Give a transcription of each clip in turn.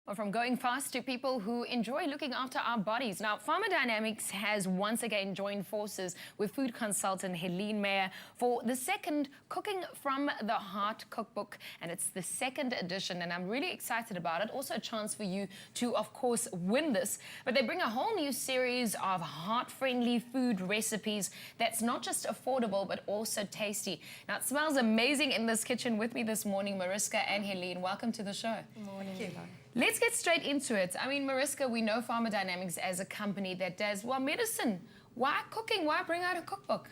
Well, from going fast to people who enjoy looking after our bodies. Now, Pharma Dynamics has once again joined forces with food consultant Heleen for the second Cooking from the Heart cookbook. And it's the second edition, and I'm really excited about it. Also a chance for you to, of course, win this. But they bring a whole new series of heart-friendly food recipes that's not just affordable, but also tasty. Now, it smells amazing in this kitchen. With me this morning, Mariska and Heleen. Welcome to the show. Good morning. Thank you. Let's get straight into it. I mean, Mariska, we know Pharma Dynamics as a company that does, well, medicine. Why cooking? Why bring out a cookbook?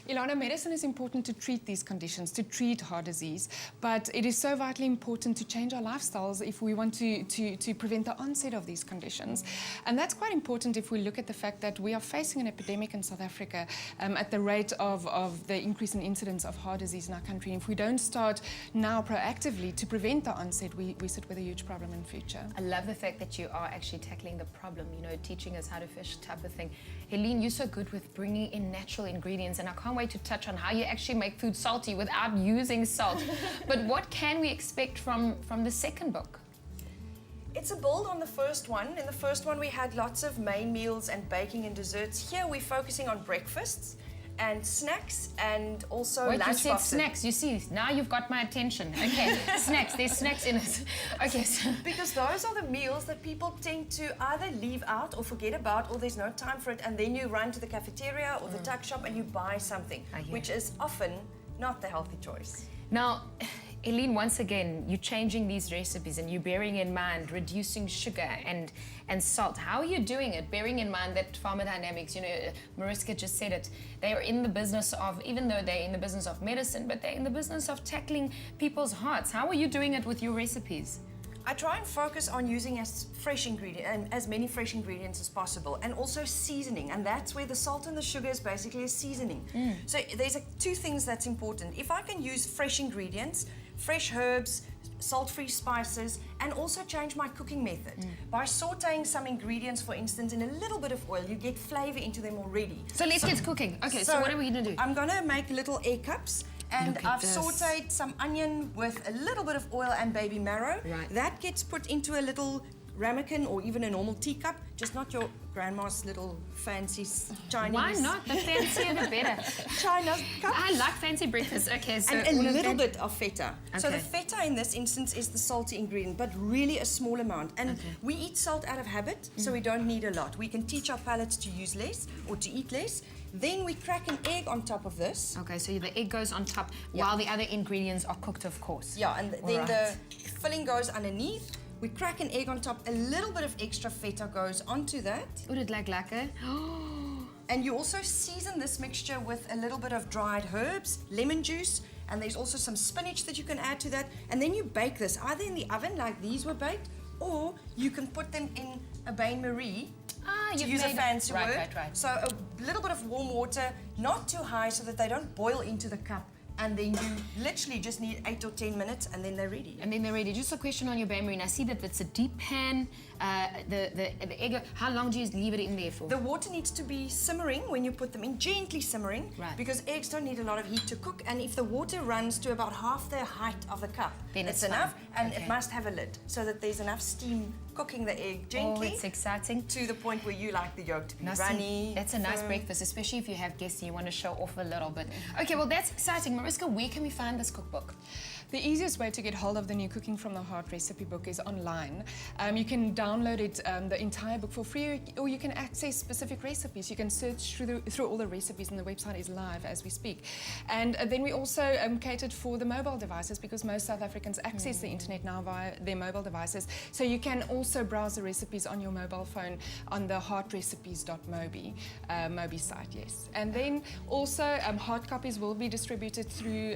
Ilana, medicine is important to treat these conditions, to treat heart disease, but it is so vitally important to change our lifestyles if we want to prevent the onset of these conditions. And that's quite important if we look at the fact that we are facing an epidemic in South Africa at the rate of the increase in incidence of heart disease in our country. And if we don't start now proactively to prevent the onset, we sit with a huge problem in the future. I love the fact that you are actually tackling the problem, you know, teaching us how to fish type of thing. Heleen, you're so good with bringing in natural ingredients, and I can't wait to touch on how you actually make food salty without using salt. But what can we expect from the second book? It's a build on the first one. In the first one, we had lots of main meals and baking and desserts. Here, we're focusing on breakfasts and snacks and also lunch boxes. You said snacks, you see, now you've got my attention. Okay, snacks, there's snacks in it. Okay. So. Because those are the meals that people tend to either leave out or forget about, or there's no time for it, and then you run to the cafeteria or the tuck shop and you buy something, which is often not the healthy choice. Now, Heleen, once again, you're changing these recipes and you're bearing in mind reducing sugar and salt. How are you doing it, bearing in mind that Pharma Dynamics, you know, Mariska just said it, they are in the business of, even though they're in the business of medicine, but they're in the business of tackling people's hearts. How are you doing it with your recipes? I try and focus on using as many fresh ingredients as possible, and also seasoning, and that's where the salt and the sugar is basically a seasoning. So there's two things that's important. If I can use fresh ingredients, fresh herbs, salt-free spices, and also change my cooking method. By sauteing some ingredients, for instance, in a little bit of oil, you get flavor into them already. So let's get cooking. Okay, so what are we gonna do? I'm gonna make little egg cups. And I've sauteed some onion with a little bit of oil and baby marrow. Right. That gets put into a little ramekin or even a normal teacup, just not your grandma's little fancy Chinese. Why not? The fancier the better. China cup. I like fancy breakfast. Okay, so and a little bit of feta. Okay. So the feta in this instance is the salty ingredient, but really a small amount. And we eat salt out of habit, so we don't need a lot. We can teach our palates to use less or to eat less. Then we crack an egg on top of this. Okay, so the egg goes on top while the other ingredients are cooked, of course. Yeah, and then the filling goes underneath. We crack an egg on top. A little bit of extra feta goes onto that. Would it like lekker? And you also season this mixture with a little bit of dried herbs, lemon juice, and there's also some spinach that you can add to that. And then you bake this either in the oven like these were baked, or you can put them in a bain-marie. To use a fancy word. Right. So a little bit of warm water, not too high so that they don't boil into the cup. And then you literally just need 8 or 10 minutes, and then they're ready. And then they're ready. Just a question on your bain-marie. I see that it's a deep pan. The egg, how long do you leave it in there for? The water needs to be simmering when you put them in, gently simmering, because eggs don't need a lot of heat to cook. And if the water runs to about half the height of the cup, then it's enough. And it must have a lid so that there's enough steam cooking the egg gently. Oh, it's exciting. To the point where you like the yolk to be runny. That's a nice breakfast, especially if you have guests and you want to show off a little bit. Okay, well, that's exciting. Mariska, where can we find this cookbook? The easiest way to get hold of the new Cooking from the Heart recipe book is online. You can download it, the entire book for free, or you can access specific recipes. You can search through all the recipes, and the website is live as we speak. And then we also catered for the mobile devices, because most South Africans access the internet now via their mobile devices. So you can also browse the recipes on your mobile phone on the heartrecipes.mobi Mobi site, yes. And then also hard copies will be distributed through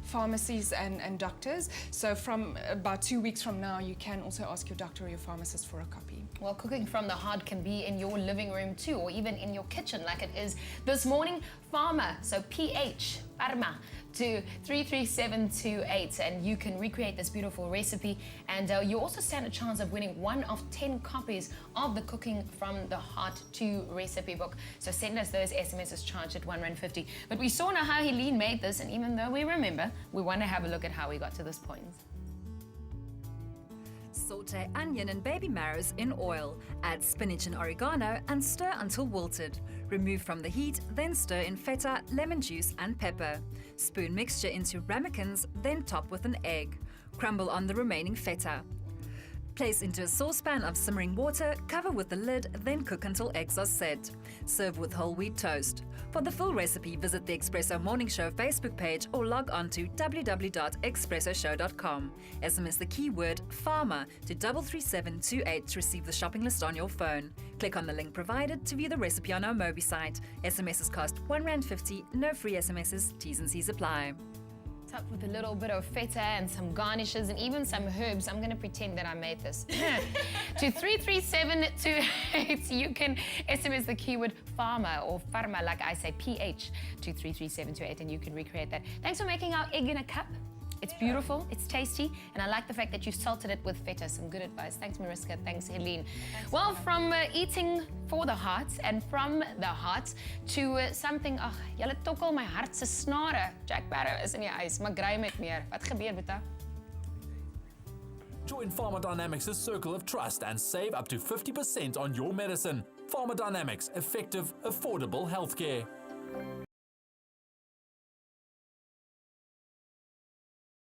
pharmacies and doctors. So from about 2 weeks from now, you can also ask your doctor or your pharmacist for a copy. Well, Cooking from the Heart can be in your living room too, or even in your kitchen like it is this morning. Pharma, so PH, Pharma, to 33728, and you can recreate this beautiful recipe, and you also stand a chance of winning one of 10 copies of the Cooking from the Heart 2 recipe book. So send us those SMSs charged at R1.50. But we saw now how Heleen made this, and even though we remember, we want to have a look at how we got to this point. Saute onion and baby marrows in oil. Add spinach and oregano and stir until wilted. Remove from the heat, then stir in feta, lemon juice and pepper. Spoon mixture into ramekins, then top with an egg. Crumble on the remaining feta. Place into a saucepan of simmering water, cover with the lid, then cook until eggs are set. Serve with whole wheat toast. For the full recipe, visit the Expresso Morning Show Facebook page or log on to www.expressoshow.com. SMS the keyword PHARMA to 33728 to receive the shopping list on your phone. Click on the link provided to view the recipe on our Mobi site. SMSs cost R1.50, no free SMSs, T's and C's apply. Up with a little bit of feta and some garnishes and even some herbs. I'm going to pretend that I made this. To 33728, you can SMS the keyword pharma or pharma, like I say, PH, to 33728, and you can recreate that. Thanks for making our egg in a cup. It's beautiful, it's tasty, and I like the fact that you salted it with feta. Some good advice. Thanks, Mariska. Thanks, Heleen. Well, from eating for the heart and from the heart to something, julle tokkel my hart se snare. Jack Barrow is in die huis, maar grei met meer. Wat gebeur, Boeta? Join Pharma Dynamics' circle of trust and save up to 50% on your medicine. Pharma Dynamics, effective, affordable healthcare.